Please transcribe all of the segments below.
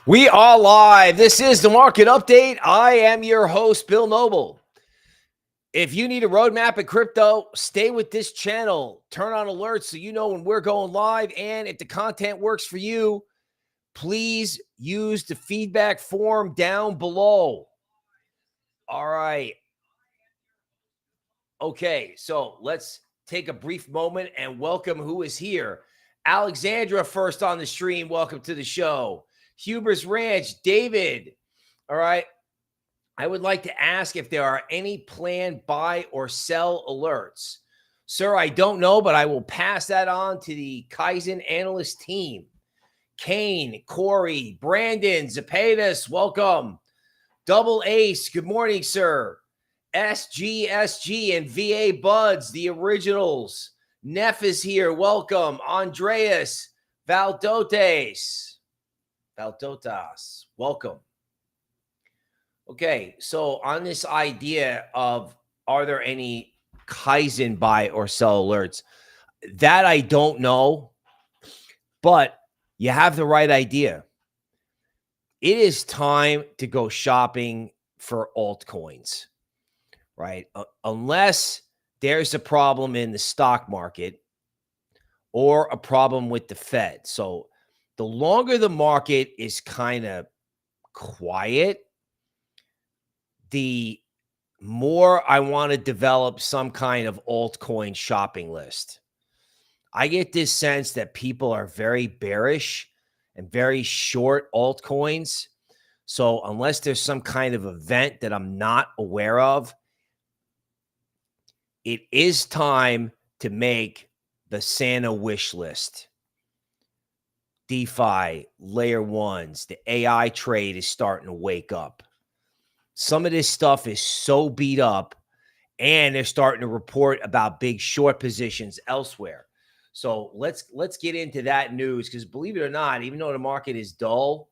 We are live. This is the market update. I am your host, Bill Noble. If you need a roadmap in crypto, stay with this channel. Turn on alerts so you know when we're going live. And if the content works for you, please use the feedback form down below. All right. Okay, so let's take a brief moment and welcome who is here. Alexandra, first on the stream. Welcome to the show. Huber's Ranch, David. All right. I would like to ask if there are any planned buy or sell alerts. Sir, I don't know, but I will pass that on to the Kaizen analyst team. Kane, Corey, Brandon, Zapatas, welcome. Double Ace, good morning, sir. SGSG and VA Buds, the originals. Neff is here, welcome. Andreas, Valdotas, welcome. Okay, so on this idea of are there any Kaizen buy or sell alerts, that I don't know, but you have the right idea. It is time to go shopping for altcoins, right? Unless there's a problem in the stock market or a problem with the Fed. So the longer the market is kind of quiet, the more I want to develop some kind of altcoin shopping list. I get this sense that people are very bearish and very short altcoins. So unless there's some kind of event that I'm not aware of, it is time to make the Santa wish list. DeFi, layer ones, the AI trade is starting to wake up. Some of this stuff is so beat up, and they're starting to report about big short positions elsewhere. So let's get into that news, because believe it or not, even though the market is dull,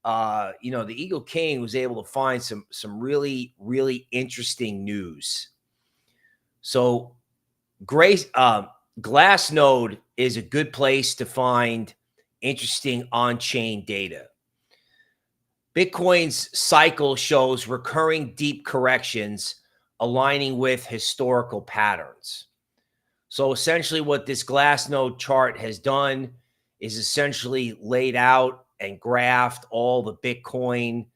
the Eagle King was able to find some really, really interesting news. So Glassnode is a good place to find interesting on-chain data. Bitcoin's cycle shows recurring deep corrections aligning with historical patterns. So essentially what this Glassnode chart has done is essentially laid out and graphed all the Bitcoin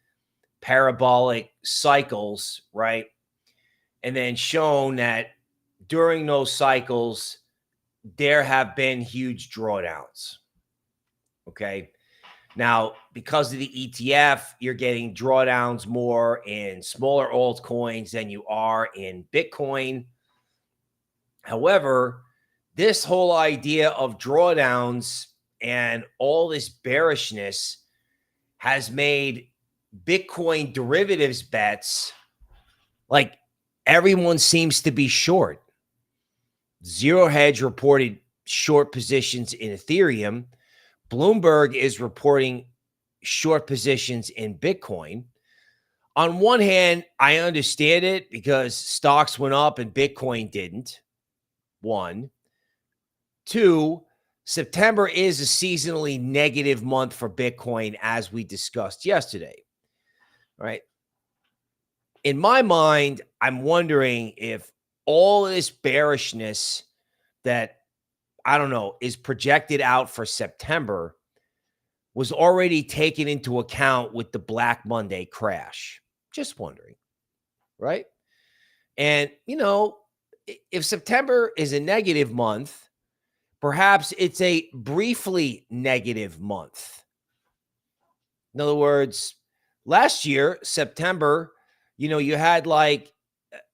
parabolic cycles, right? And then shown that during those cycles, there have been huge drawdowns, okay? Now, because of the ETF, you're getting drawdowns more in smaller altcoins than you are in Bitcoin. However, this whole idea of drawdowns and all this bearishness has made Bitcoin derivatives bets like everyone seems to be short. Zero Hedge reported short positions in Ethereum. Bloomberg is reporting short positions in Bitcoin. On one hand, I understand it because stocks went up and Bitcoin didn't. One. Two, September is a seasonally negative month for Bitcoin, as we discussed yesterday, right? In my mind, I'm wondering if all this bearishness that, I don't know, is projected out for September was already taken into account with the Black Monday crash. Just wondering, right? And, if September is a negative month, perhaps it's a briefly negative month. In other words, last year, September, you had like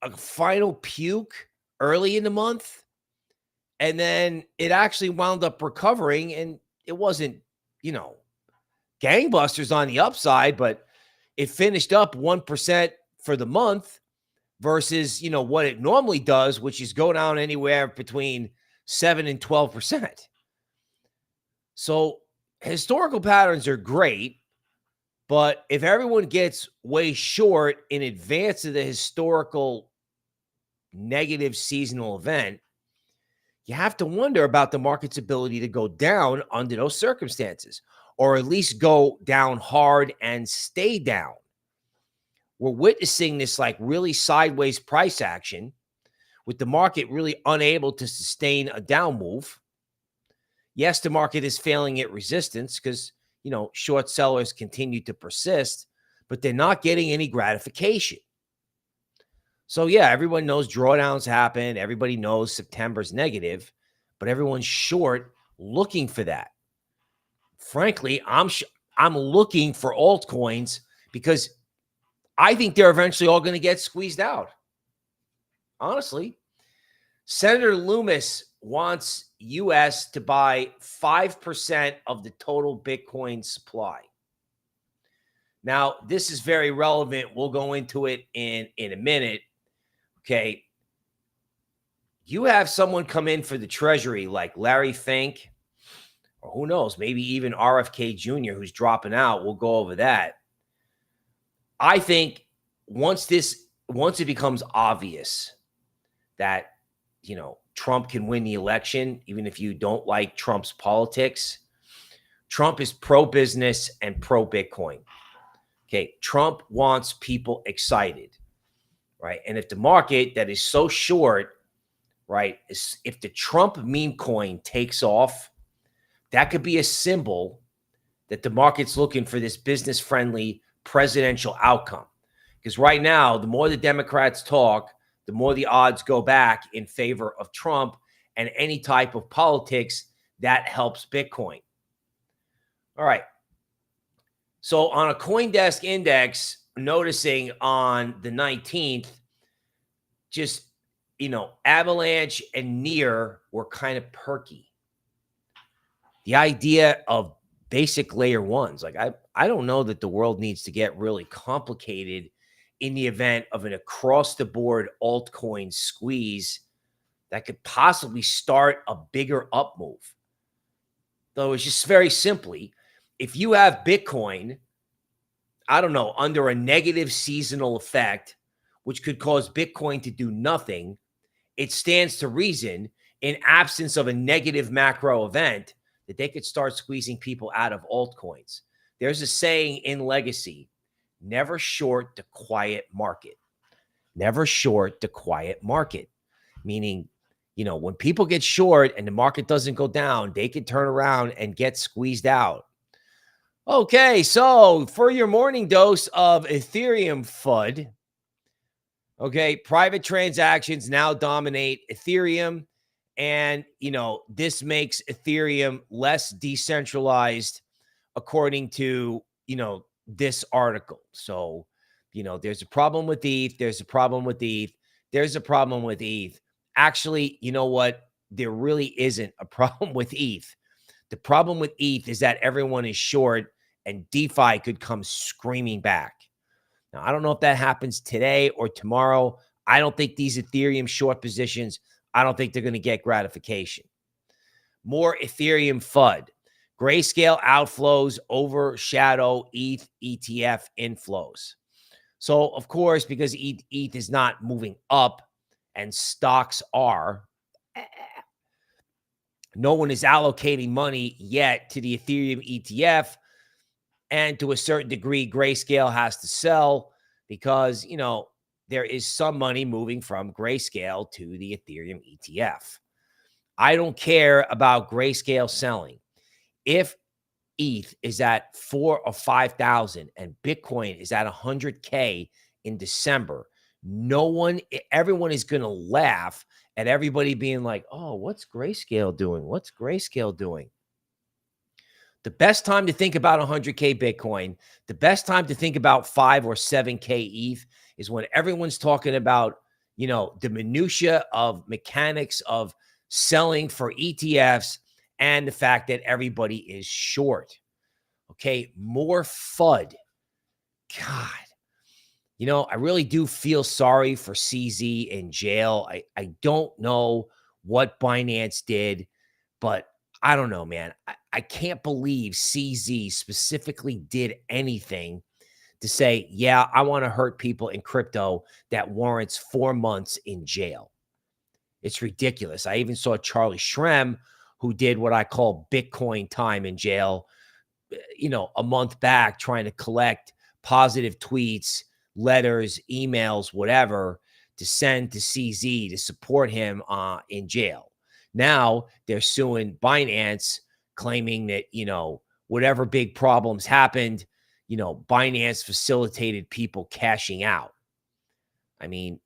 a final puke early in the month, and then it actually wound up recovering, and it wasn't, gangbusters on the upside, but it finished up 1% for the month versus, what it normally does, which is go down anywhere between 7 and 12%. So historical patterns are great, but if everyone gets way short in advance of the historical negative seasonal event, you have to wonder about the market's ability to go down under those circumstances. or at least go down hard and stay down. We're witnessing this like really sideways price action with the market really unable to sustain a down move. Yes, the market is failing at resistance because, short sellers continue to persist, but they're not getting any gratification. So, yeah, everyone knows drawdowns happen. Everybody knows September's negative, but everyone's short looking for that. Frankly, I'm looking for altcoins because I think they're eventually all going to get squeezed out. Honestly, Senator Loomis wants U.S. to buy 5% of the total Bitcoin supply. Now, this is very relevant. We'll go into it in a minute. Okay. You have someone come in for the Treasury like Larry Fink, or who knows, maybe even RFK Jr., who's dropping out. We'll go over that. I think once it becomes obvious that, Trump can win the election, even if you don't like Trump's politics, Trump is pro-business and pro-Bitcoin. Okay, Trump wants people excited, right? And if the market that is so short, right, if the Trump meme coin takes off, that could be a symbol that the market's looking for this business-friendly presidential outcome. Because right now, the more the Democrats talk, the more the odds go back in favor of Trump and any type of politics that helps Bitcoin. All right. So on a CoinDesk index, noticing on the 19th, just, Avalanche and Near were kind of perky. The idea of basic layer ones, like I don't know that the world needs to get really complicated in the event of an across-the-board altcoin squeeze that could possibly start a bigger up move. Though it's just very simply, if you have Bitcoin, I don't know, under a negative seasonal effect, which could cause Bitcoin to do nothing, it stands to reason, in absence of a negative macro event, that they could start squeezing people out of altcoins. There's a saying in Legacy, never short the quiet market. Never short the quiet market. Meaning, when people get short and the market doesn't go down, they can turn around and get squeezed out. Okay, so for your morning dose of Ethereum FUD, okay, private transactions now dominate Ethereum. And, this makes Ethereum less decentralized according to, this article. So, there's a problem with ETH. There's a problem with ETH. There's a problem with ETH. Actually, you know what? There really isn't a problem with ETH. The problem with ETH is that everyone is short and DeFi could come screaming back. Now, I don't know if that happens today or tomorrow. I don't think these Ethereum short positions, I don't think they're going to get gratification. More Ethereum FUD. Grayscale outflows overshadow ETH ETF inflows. So, of course, because ETH is not moving up and stocks are, no one is allocating money yet to the Ethereum ETF. And to a certain degree, Grayscale has to sell because, there is some money moving from Grayscale to the Ethereum ETF. I don't care about Grayscale selling. If ETH is at 4,000 or 5,000 and Bitcoin is at 100K in December, everyone is going to laugh at everybody being like, oh, what's Grayscale doing? What's Grayscale doing? The best time to think about 100K Bitcoin, the best time to think about 5 or 7K ETH is when everyone's talking about, the minutia of mechanics of selling for ETFs and the fact that everybody is short. Okay, more FUD. God, I really do feel sorry for CZ in jail. I don't know what Binance did, but I don't know, man. I can't believe CZ specifically did anything to say, yeah, I want to hurt people in crypto that warrants 4 months in jail. It's ridiculous. I even saw Charlie Shrem, who did what I call Bitcoin time in jail, a month back trying to collect positive tweets, letters, emails, whatever, to send to CZ to support him in jail. Now they're suing Binance, claiming that, whatever big problems happened, Binance facilitated people cashing out. I mean,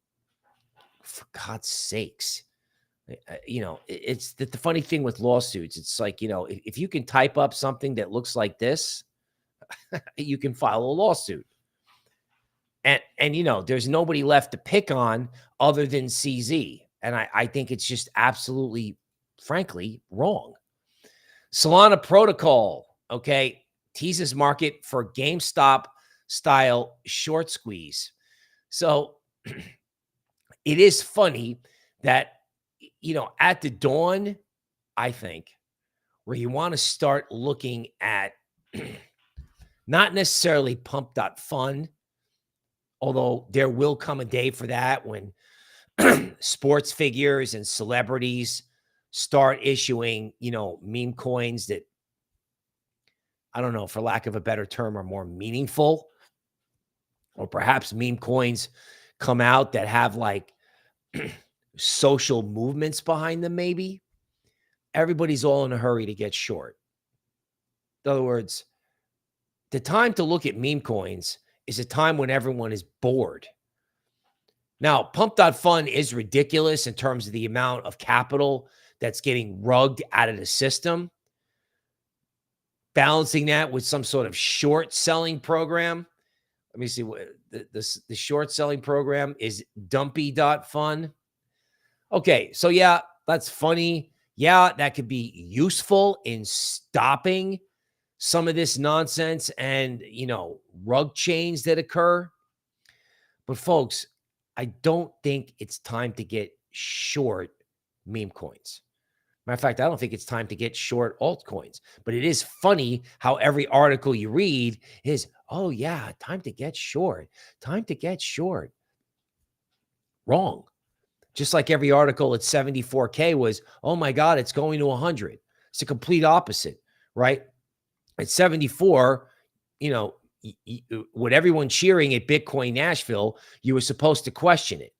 for God's sakes. It's the funny thing with lawsuits. It's like, if you can type up something that looks like this, you can file a lawsuit. And there's nobody left to pick on other than CZ. And I think it's just absolutely, frankly, wrong. Solana Protocol, okay, teases market for GameStop style short squeeze. So it is funny that, at the dawn, I think, where you want to start looking at not necessarily pump.fun, although there will come a day for that when sports figures and celebrities start issuing, meme coins that, I don't know, for lack of a better term, are more meaningful. Or perhaps meme coins come out that have like social movements behind them, maybe. Everybody's all in a hurry to get short. In other words, the time to look at meme coins is a time when everyone is bored. Now, pump.fun is ridiculous in terms of the amount of capital that's getting rugged out of the system. Balancing that with some sort of short selling program. Let me see what the short selling program is. Dumpy.fun. Okay, so yeah, that's funny. Yeah, that could be useful in stopping some of this nonsense and, rug chains that occur. But folks, I don't think it's time to get short meme coins. Matter of fact, I don't think it's time to get short altcoins. But it is funny how every article you read is, oh yeah, time to get short. Time to get short. Wrong. Just like every article at 74K was, oh my God, it's going to 100. It's the complete opposite, right? At 74, with everyone cheering at Bitcoin Nashville, you were supposed to question it.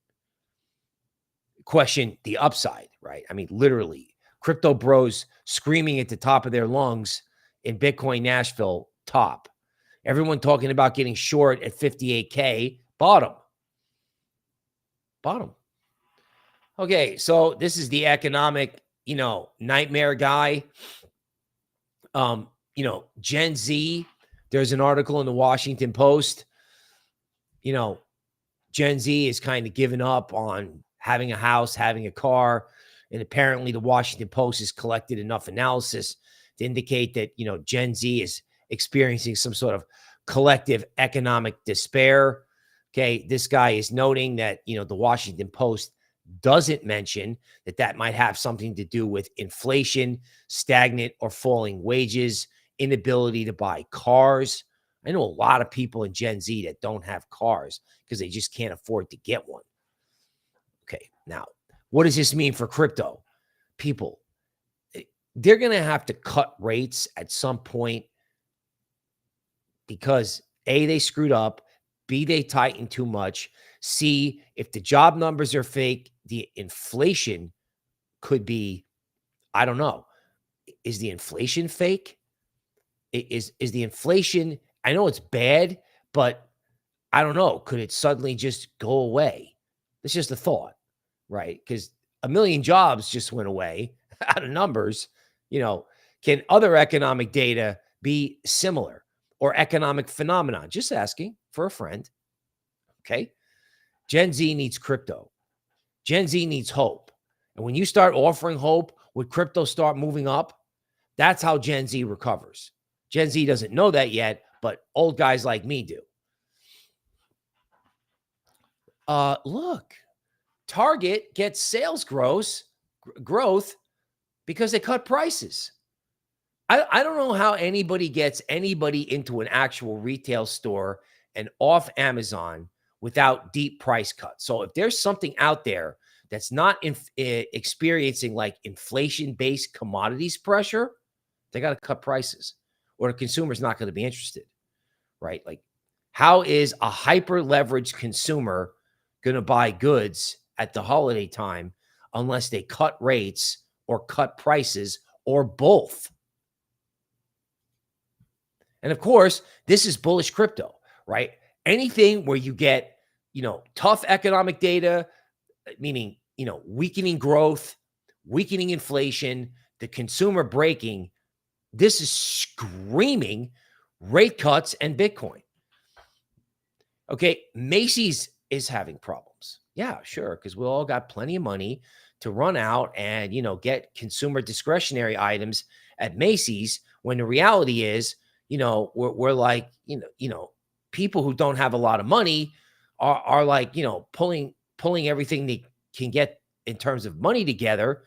Question the upside, right? I mean, literally, crypto bros screaming at the top of their lungs in Bitcoin Nashville, top. Everyone talking about getting short at 58K, bottom. Bottom. Okay, so this is the economic, nightmare guy. Gen Z, there's an article in the Washington Post. Gen Z is kind of giving up on having a house, having a car. And apparently the Washington Post has collected enough analysis to indicate that, Gen Z is experiencing some sort of collective economic despair. Okay, this guy is noting that, the Washington Post doesn't mention that might have something to do with inflation, stagnant or falling wages, inability to buy cars. I know a lot of people in Gen Z that don't have cars because they just can't afford to get one. Okay, now, what does this mean for crypto? People, they're going to have to cut rates at some point because A, they screwed up, B, they tightened too much, C, if the job numbers are fake, the inflation could be, I don't know. Is the inflation fake? Is the inflation, I know it's bad, but I don't know. Could it suddenly just go away? It's just a thought, right? Because 1 million jobs just went away out of numbers. Can other economic data be similar or economic phenomenon? Just asking for a friend. Okay. Gen Z needs crypto. Gen Z needs hope. And when you start offering hope, would crypto start moving up? That's how Gen Z recovers. Gen Z doesn't know that yet, but old guys like me do. Look, Target gets sales growth because they cut prices. I don't know how anybody gets anybody into an actual retail store and off Amazon without deep price cuts. So if there's something out there that's not experiencing like inflation-based commodities pressure, they got to cut prices. or the consumer's not going to be interested, right? Like, how is a hyper leveraged consumer going to buy goods at the holiday time unless they cut rates or cut prices or both? And of course, this is bullish crypto, right? Anything where you get, tough economic data, meaning, weakening growth, weakening inflation, the consumer breaking, this is screaming rate cuts and Bitcoin. Okay, Macy's is having problems. Yeah, sure, because we all got plenty of money to run out and, get consumer discretionary items at Macy's, when the reality is, we're like, people who don't have a lot of money are like, pulling everything they can get in terms of money together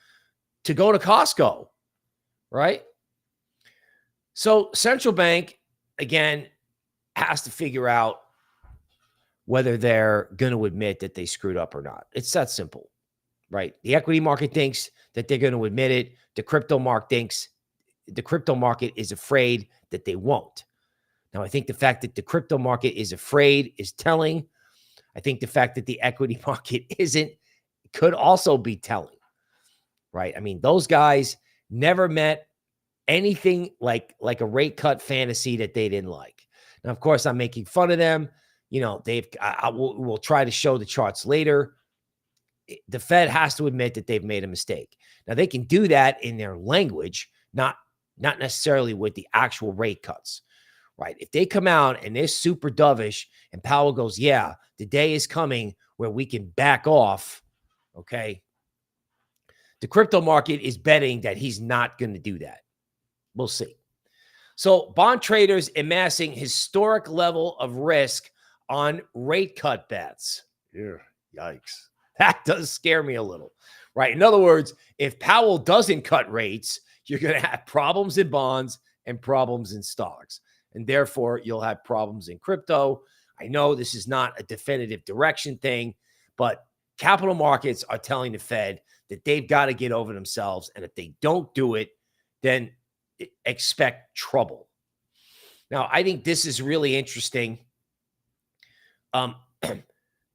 to go to Costco, right? So central bank, again, has to figure out whether they're going to admit that they screwed up or not. It's that simple, right? The equity market thinks that they're going to admit it. The crypto market is afraid that they won't. Now, I think the fact that the crypto market is afraid is telling. I think the fact that the equity market isn't could also be telling, right? I mean, those guys never met anything like a rate cut fantasy that they didn't like. Now, of course, I'm making fun of them. We'll try to show the charts later. The Fed has to admit that they've made a mistake. Now, they can do that in their language, not necessarily with the actual rate cuts, right? If they come out and they're super dovish and Powell goes, yeah, the day is coming where we can back off, okay? The crypto market is betting that he's not going to do that. We'll see. So bond traders amassing historic level of risk on rate cut bets. Yeah, yikes. That does scare me a little, right? In other words, if Powell doesn't cut rates, you're going to have problems in bonds and problems in stocks. And therefore, you'll have problems in crypto. I know this is not a definitive direction thing, but capital markets are telling the Fed that they've got to get over themselves. And if they don't do it, then expect trouble. Now, I think this is really interesting.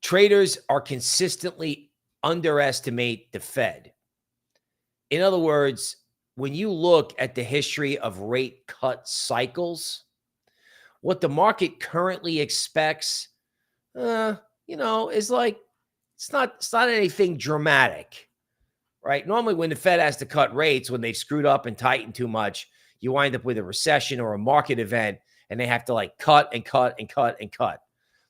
Traders are consistently underestimate the Fed. In other words, when you look at the history of rate cut cycles, what the market currently expects, is like, it's not anything dramatic, right? Normally when the Fed has to cut rates, when they've screwed up and tightened too much, you wind up with a recession or a market event, and they have to like cut and cut and cut and cut.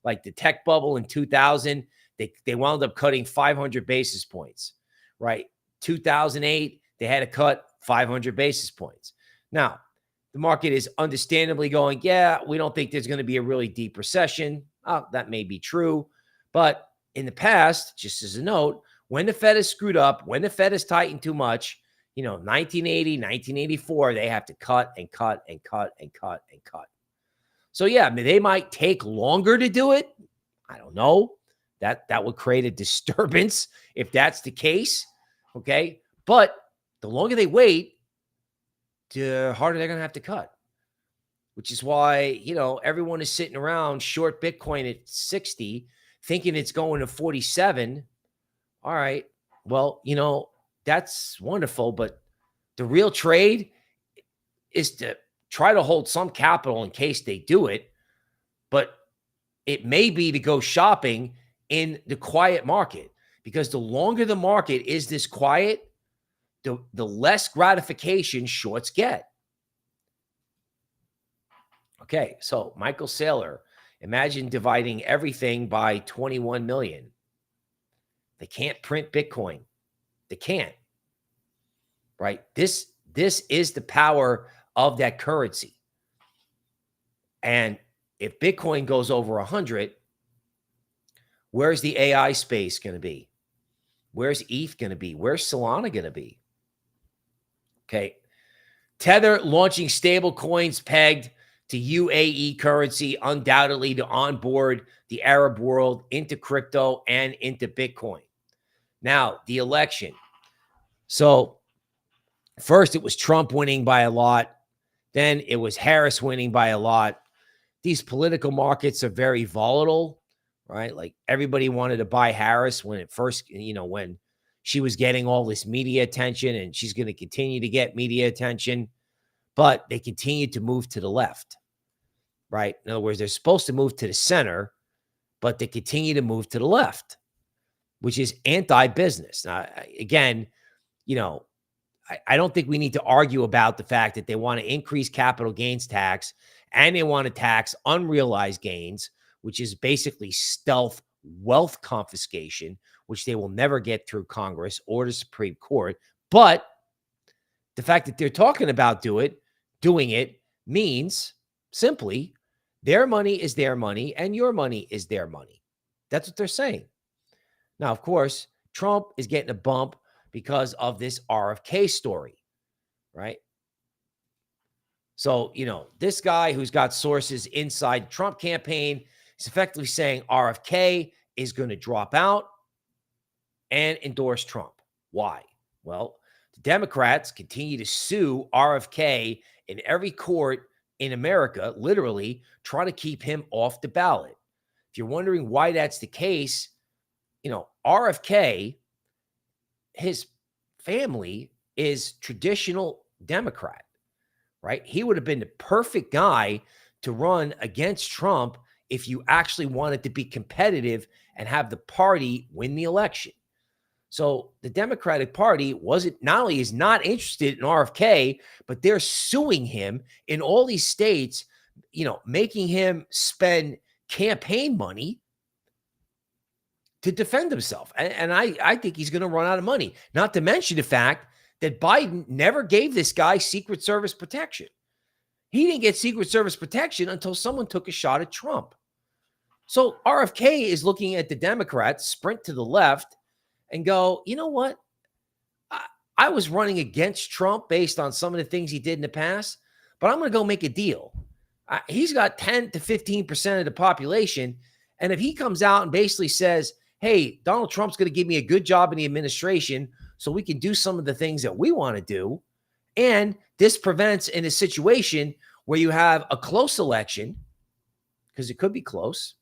Like the tech bubble in 2000, they wound up cutting 500 basis points, right? 2008, they had to cut 500 basis points. Now, the market is understandably going, yeah, we don't think there's going to be a really deep recession. Oh, that may be true. But in the past, just as a note, when the Fed is screwed up, when the Fed is tightened too much, 1980, 1984, they have to cut and cut and cut and cut and cut. So yeah, I mean, they might take longer to do it. I don't know. That would create a disturbance if that's the case. Okay. But the longer they wait, the harder they're going to have to cut, which is why, everyone is sitting around short Bitcoin at 60, thinking it's going to 47. All right. Well, that's wonderful. But the real trade is to try to hold some capital in case they do it. But it may be to go shopping in the quiet market, because the longer the market is this quiet, the less gratification shorts get. Okay, so Michael Saylor, imagine dividing everything by 21 million. They can't print Bitcoin. They can't, right? This is the power of that currency. And if Bitcoin goes over 100, where's the AI space going to be? Where's ETH going to be? Where's Solana going to be? Okay. Tether launching stable coins pegged to UAE currency, undoubtedly to onboard the Arab world into crypto and into Bitcoin. Now, the election. So first, it was Trump winning by a lot. Then it was Harris winning by a lot. These political markets are very volatile, right? Like everybody wanted to buy Harris when it first, when she was getting all this media attention, and she's going to continue to get media attention, but they continued to move to the left, right? In other words, they're supposed to move to the center, but they continue to move to the left, which is anti-business. Now, again, I don't think we need to argue about the fact that they want to increase capital gains tax and they want to tax unrealized gains, which is basically stealth wealth confiscation, which they will never get through Congress or the Supreme Court. But the fact that they're talking about doing it means simply their money is their money and your money is their money. That's what they're saying. Now, of course, Trump is getting a bump because of this RFK story, right? So, this guy who's got sources inside the Trump campaign is effectively saying RFK is going to drop out and endorse Trump. Why? Well, the Democrats continue to sue RFK in every court in America, literally trying to keep him off the ballot. If you're wondering why that's the case, RFK, his family is traditional Democrat, right? He would have been the perfect guy to run against Trump if you actually wanted to be competitive and have the party win the election. So the Democratic Party not only is not interested in RFK, but they're suing him in all these states, making him spend campaign money to defend himself. And I think he's going to run out of money. Not to mention the fact that Biden never gave this guy Secret Service protection. He didn't get Secret Service protection until someone took a shot at Trump. So RFK is looking at the Democrats sprint to the left and go, you know what? I was running against Trump based on some of the things he did in the past, but I'm going to go make a deal. He's got 10 to 15% of the population. And if he comes out and basically says, hey, Donald Trump's going to give me a good job in the administration so we can do some of the things that we want to do, and this prevents in a situation where you have a close election, because it could be close,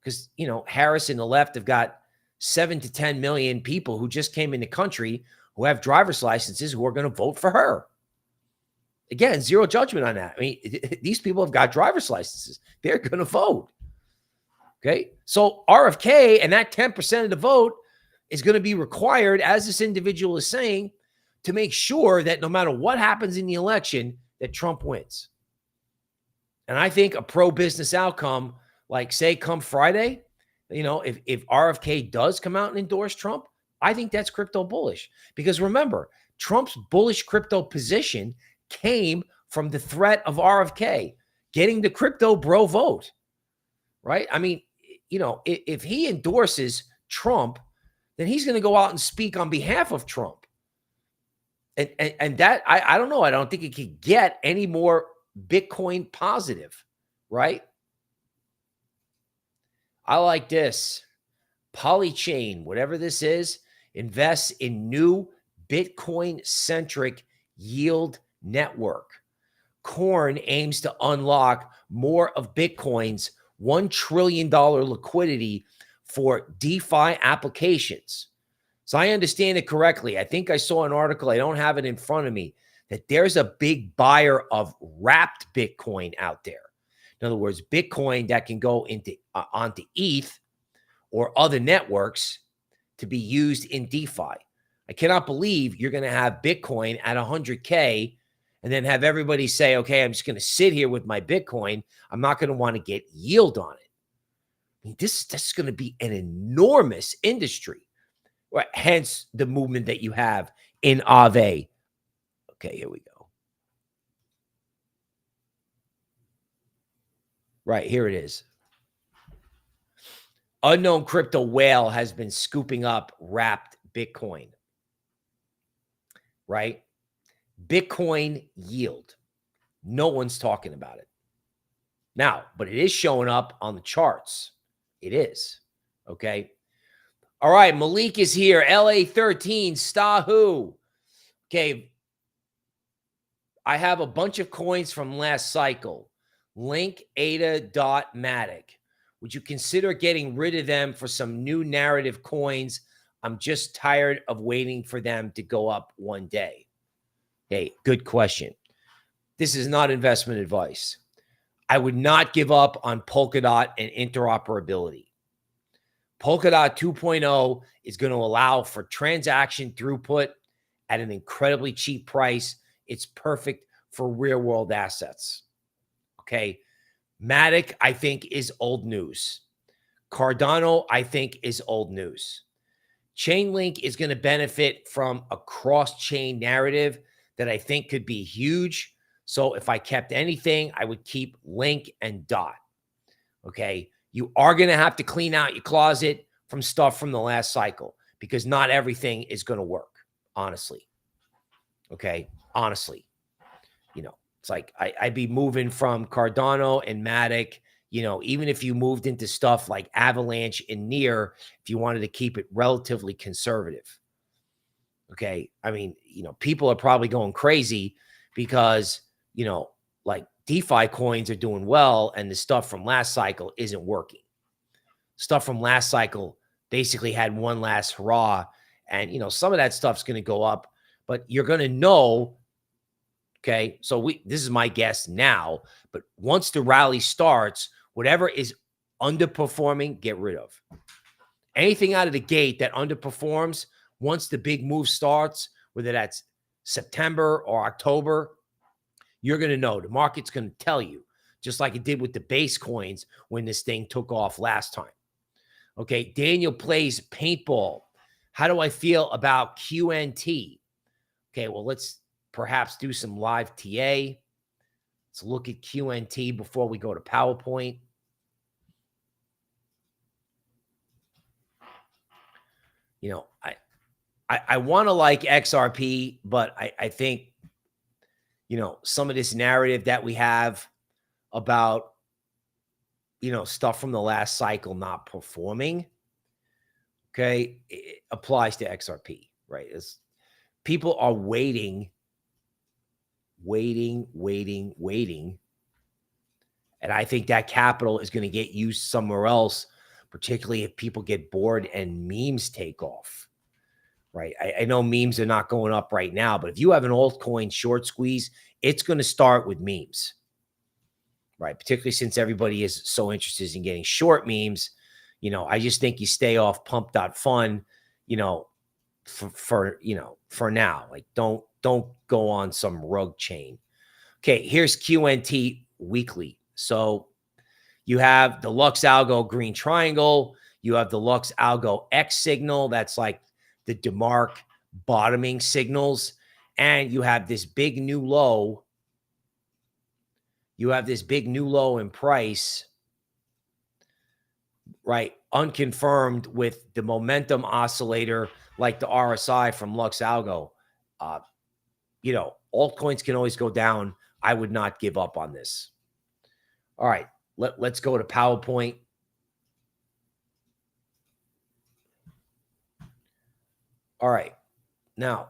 because, Harris and the left have got 7 to 10 million people who just came in the country who have driver's licenses who are going to vote for her. Again, zero judgment on that. I mean, these people have got driver's licenses. They're going to vote. Okay. So RFK and that 10% of the vote is going to be required, as this individual is saying, to make sure that no matter what happens in the election, that Trump wins. And I think a pro-business outcome, like say come Friday, if RFK does come out and endorse Trump, I think that's crypto bullish. Because remember, Trump's bullish crypto position came from the threat of RFK getting the crypto bro vote, right? I mean, if he endorses Trump, then he's going to go out and speak on behalf of Trump. And that, I don't know. I don't think it could get any more Bitcoin positive, right? I like this. Polychain, whatever this is, invests in new Bitcoin-centric yield network. Corn aims to unlock more of Bitcoin's $1 trillion liquidity for DeFi applications. So I understand it correctly. I think I saw an article, I don't have it in front of me, that there's a big buyer of wrapped Bitcoin out there. In other words, Bitcoin that can go onto ETH or other networks to be used in DeFi. I cannot believe you're going to have Bitcoin at 100K and then have everybody say, okay, I'm just going to sit here with my Bitcoin. I'm not going to want to get yield on it. I mean, this is going to be an enormous industry. Right? Hence the movement that you have in Aave. Okay, here we go. Right, here it is. Unknown crypto whale has been scooping up wrapped Bitcoin. Right? Bitcoin yield. No one's talking about it. Now, but it is showing up on the charts. It is. Okay. All right. Malik is here. LA 13. Stahu. Okay. I have a bunch of coins from last cycle. Link, ADA, Dot, Matic. Would you consider getting rid of them for some new narrative coins? I'm just tired of waiting for them to go up one day. Hey, good question. This is not investment advice. I would not give up on Polkadot and interoperability. Polkadot 2.0 is going to allow for transaction throughput at an incredibly cheap price. It's perfect for real-world assets. Okay. Matic, I think, is old news. Cardano, I think, is old news. Chainlink is going to benefit from a cross-chain narrative that I think could be huge. So if I kept anything, I would keep Link and Dot. Okay. You are going to have to clean out your closet from stuff from the last cycle because not everything is going to work, honestly. Okay. Honestly, it's like I'd be moving from Cardano and Matic, even if you moved into stuff like Avalanche and Near, if you wanted to keep it relatively conservative. Okay. I mean, people are probably going crazy because, like DeFi coins are doing well and the stuff from last cycle isn't working. Stuff from last cycle basically had one last hurrah. And, some of that stuff's going to go up, but you're going to know. Okay. So this is my guess now, but once the rally starts, whatever is underperforming, get rid of. Anything out of the gate that underperforms, once the big move starts, whether that's September or October, you're going to know. The market's going to tell you, just like it did with the base coins when this thing took off last time. Okay. Daniel plays paintball. How do I feel about QNT? Okay. Well, let's perhaps do some live TA. Let's look at QNT before we go to PowerPoint. I want to like XRP, but I think, some of this narrative that we have about, stuff from the last cycle not performing, okay, it applies to XRP, right? People are waiting. And I think that capital is going to get used somewhere else, particularly if people get bored and memes take off, right? I know memes are not going up right now, but if you have an altcoin short squeeze, it's going to start with memes, right? Particularly since everybody is so interested in getting short memes. I just think you stay off pump.fun, for now. Like don't go on some rug chain. Okay, here's QNT weekly. So you have the Lux Algo green triangle. You have the Lux Algo X signal. That's like the DeMark bottoming signals. And you have this big new low. You have this big new low in price, right? Unconfirmed with the momentum oscillator like the RSI from Lux Algo. Altcoins can always go down. I would not give up on this. All right, let's go to PowerPoint. All right, now,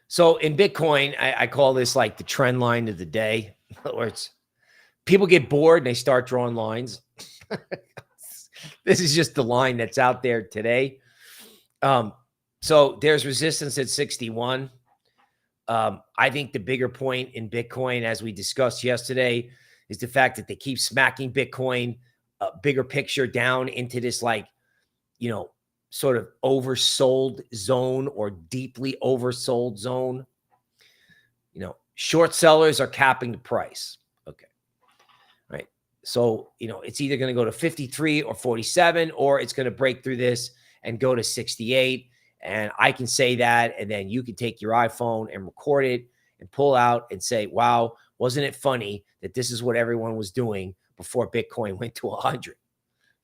so in Bitcoin, I call this like the trend line of the day. In other words, people get bored and they start drawing lines. This is just the line that's out there today. So there's resistance at 61. I think the bigger point in Bitcoin, as we discussed yesterday, is the fact that they keep smacking Bitcoin, bigger picture down into this sort of oversold zone or deeply oversold zone. Short sellers are capping the price. Okay. Right. So, it's either going to go to 53 or 47, or it's going to break through this and go to 68. And I can say that, and then you can take your iPhone and record it and pull out and say, wow, wasn't it funny that this is what everyone was doing before Bitcoin went to 100,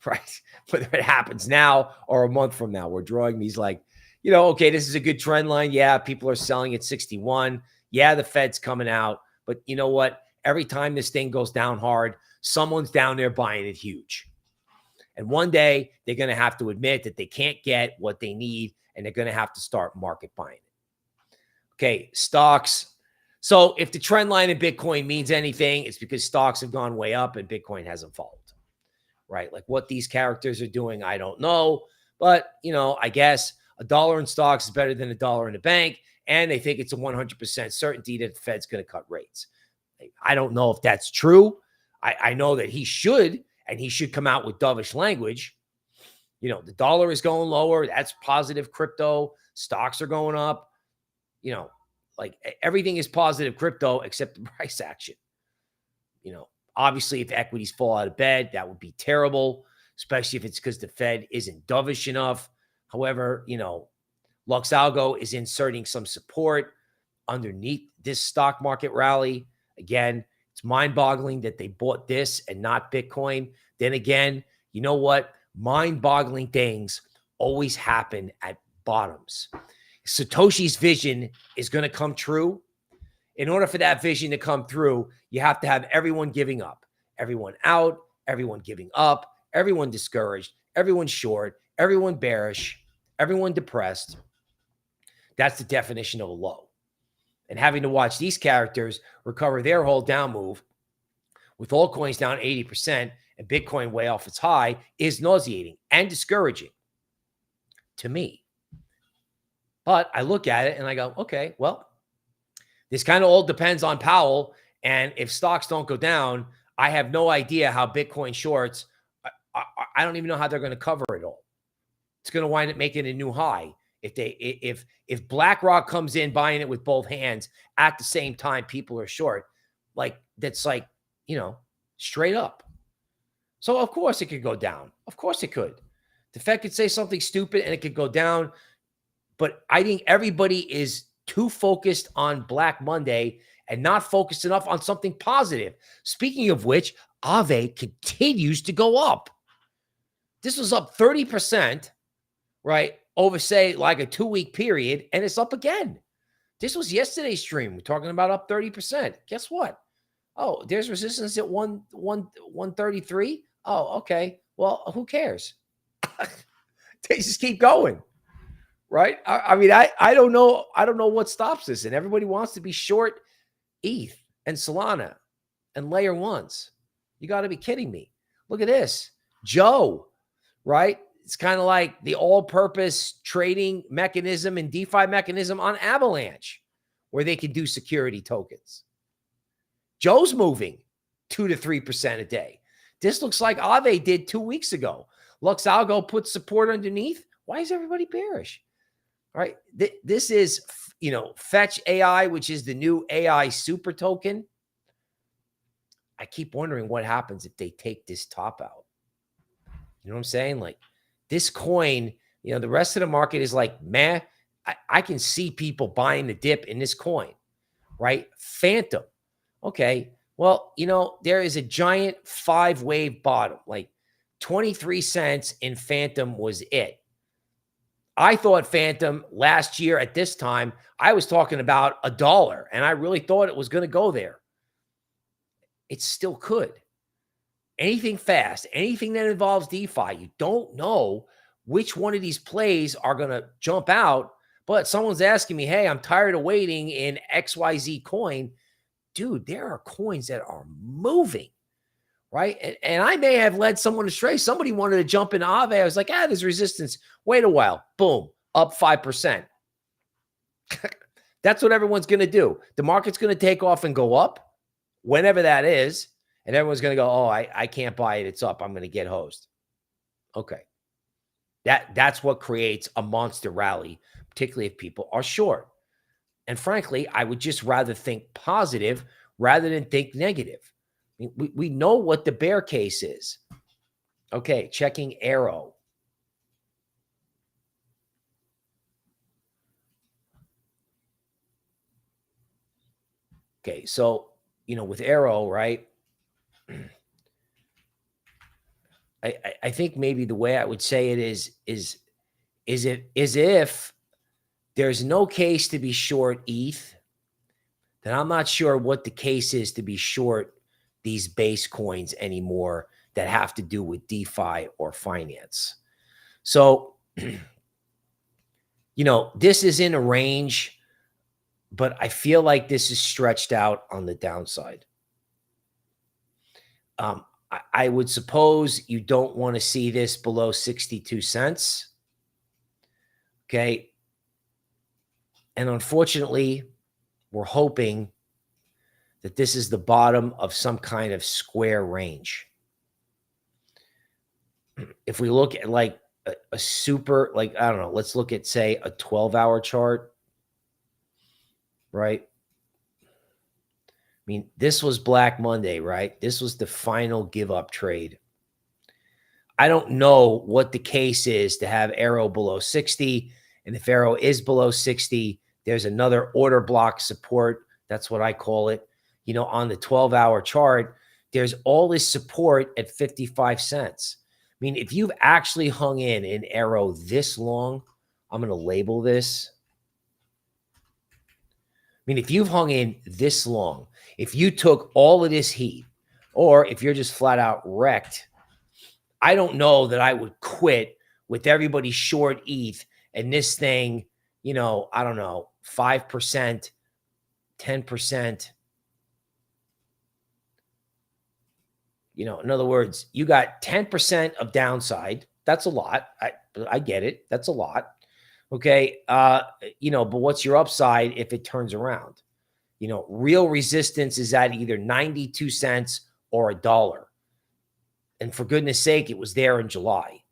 right? Whether it happens now or a month from now, we're drawing these okay, this is a good trend line. Yeah, people are selling at 61. Yeah, the Fed's coming out. But you know what? Every time this thing goes down hard, someone's down there buying it huge. And one day they're going to have to admit that they can't get what they need and they're going to have to start market buying it. Okay, stocks. So if the trend line in Bitcoin means anything, it's because stocks have gone way up and Bitcoin hasn't followed, right? Like what these characters are doing, I don't know. But, I guess $1 in stocks is better than $1 in the bank. And they think it's a 100% certainty that the Fed's going to cut rates. I don't know if that's true. I know that he should, and he should come out with dovish language. The dollar is going lower. That's positive crypto. Stocks are going up. Like everything is positive crypto except the price action. Obviously, if equities fall out of bed, that would be terrible, especially if it's because the Fed isn't dovish enough. However, Luxalgo is inserting some support underneath this stock market rally. Again, it's mind-boggling that they bought this and not Bitcoin. Then again, you know what? Mind-boggling things always happen at bottoms. Satoshi's vision is going to come true. In order for that vision to come through, you have to have everyone giving up, everyone out, everyone giving up, everyone discouraged, everyone short, everyone bearish, everyone depressed. That's the definition of a low. And having to watch these characters recover their whole down move with all coins down 80% and Bitcoin way off its high is nauseating and discouraging to me. But I look at it and I go, okay, well, this kind of all depends on Powell. And if stocks don't go down, I have no idea how Bitcoin shorts, I don't even know how they're going to cover it all. It's going to wind up making a new high. If BlackRock comes in buying it with both hands at the same time, people are short. That's straight up. So of course it could go down. Of course it could. The Fed could say something stupid and it could go down. But I think everybody is too focused on Black Monday and not focused enough on something positive. Speaking of which, Aave continues to go up. This was up 30%, right? Over, say, like a 2-week period, and it's up again. This was yesterday's stream. We're talking about up 30%. Guess what? Oh, there's resistance at 133. Oh, okay. Well, who cares? They just keep going. Right? I mean, I don't know. I don't know what stops this. And everybody wants to be short ETH and Solana and layer ones. You got to be kidding me. Look at this. Joe, right? It's kind of like the all-purpose trading mechanism and DeFi mechanism on Avalanche, where they can do security tokens. Joe's moving 2 to 3% a day. This looks like Aave did 2 weeks ago. Luxalgo put support underneath. Why is everybody bearish? All right. This is, Fetch AI, which is the new AI super token. I keep wondering what happens if they take this top out. You know what I'm saying? Like this coin, the rest of the market is like, meh. I can see people buying the dip in this coin, right? Phantom. Okay. Well, there is a giant 5-wave bottom, like 23 cents in Phantom was it. I thought Phantom last year at this time, I was talking about $1, and I really thought it was going to go there. It still could. Anything fast, anything that involves DeFi, you don't know which one of these plays are going to jump out. But someone's asking me, hey, I'm tired of waiting in XYZ coin. Dude, there are coins that are moving. Right. And I may have led someone astray. Somebody wanted to jump into Aave. I was like, there's resistance. Wait a while. Boom. Up 5%. That's what everyone's going to do. The market's going to take off and go up whenever that is. And everyone's going to go, I can't buy it. It's up. I'm going to get hosed. Okay. That's what creates a monster rally, particularly if people are short. And frankly, I would just rather think positive rather than think negative. We know what the bear case is. Okay, checking Arrow. Okay, so, with Arrow, right? I think maybe the way I would say it is if there's no case to be short ETH, then I'm not sure what the case is to be short these base coins anymore that have to do with DeFi or finance. So This is in a range, but I feel like this is stretched out on the downside. I would suppose you don't want to see this below 62 cents. Okay. And unfortunately, we're hoping that this is the bottom of some kind of square range. If we look at like a super, like, I don't know, let's look at, say, a 12-hour chart, right? I mean, this was Black Monday, right? This was the final give up trade. I don't know what the case is to have arrow below 60. And if arrow is below 60, there's another order block support. That's what I call it. On the 12-hour chart, there's all this support at 55 cents. I mean, if you've actually hung in an arrow this long, I'm going to label this. I mean, if you've hung in this long, if you took all of this heat, or if you're just flat out wrecked, I don't know that I would quit with everybody short ETH and this thing, I don't know, 5%, 10%. In other words, you got 10% of downside. That's a lot. I get it. That's a lot. Okay. But what's your upside if it turns around? Real resistance is at either 92 cents or $1. And for goodness sake, it was there in July.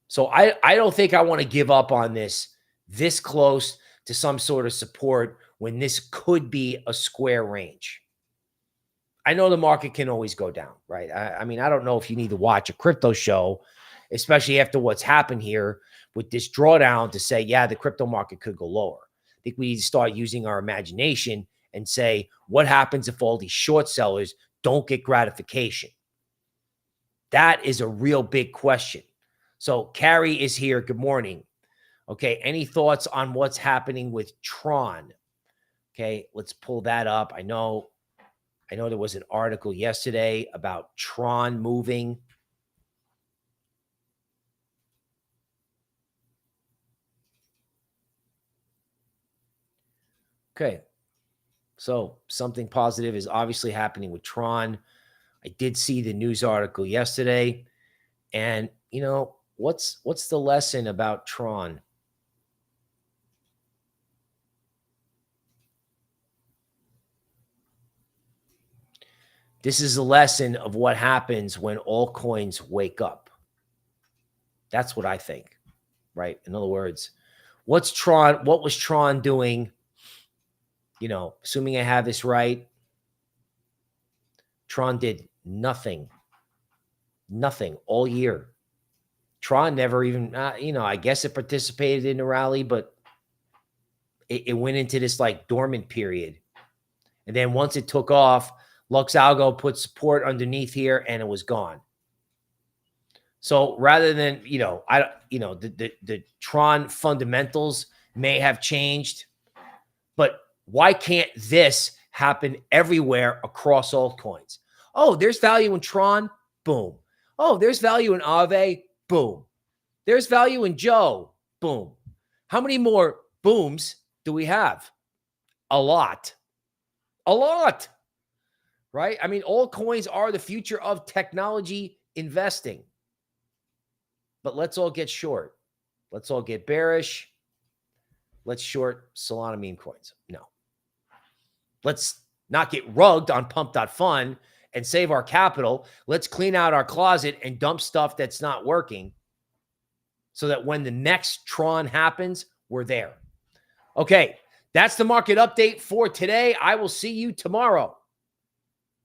So I don't think I want to give up on this close to some sort of support when this could be a square range. I know the market can always go down, right? I mean, I don't know if you need to watch a crypto show, especially after what's happened here with this drawdown, to say, yeah, the crypto market could go lower. I think we need to start using our imagination and say, what happens if all these short sellers don't get gratification? That is a real big question. So Carrie is here. Good morning. Okay. Any thoughts on what's happening with Tron? Okay. Let's pull that up. I know there was an article yesterday about Tron moving. Okay. So something positive is obviously happening with Tron. I did see the news article yesterday. And, what's the lesson about Tron? This is a lesson of what happens when altcoins wake up. That's what I think, right? In other words, what was Tron doing? Assuming I have this right, Tron did nothing all year. Tron never even, I guess it participated in the rally, but it went into this like dormant period. And then once it took off, Lux Algo put support underneath here and it was gone. So rather than, the Tron fundamentals may have changed, but why can't this happen everywhere across altcoins? Oh, there's value in Tron. Boom. Oh, there's value in Aave. Boom. There's value in Joe. Boom. How many more booms do we have? A lot. Right? I mean, altcoins are the future of technology investing. But let's all get short. Let's all get bearish. Let's short Solana meme coins. No. Let's not get rugged on pump.fun and save our capital. Let's clean out our closet and dump stuff that's not working so that when the next Tron happens, we're there. Okay, that's the market update for today. I will see you tomorrow.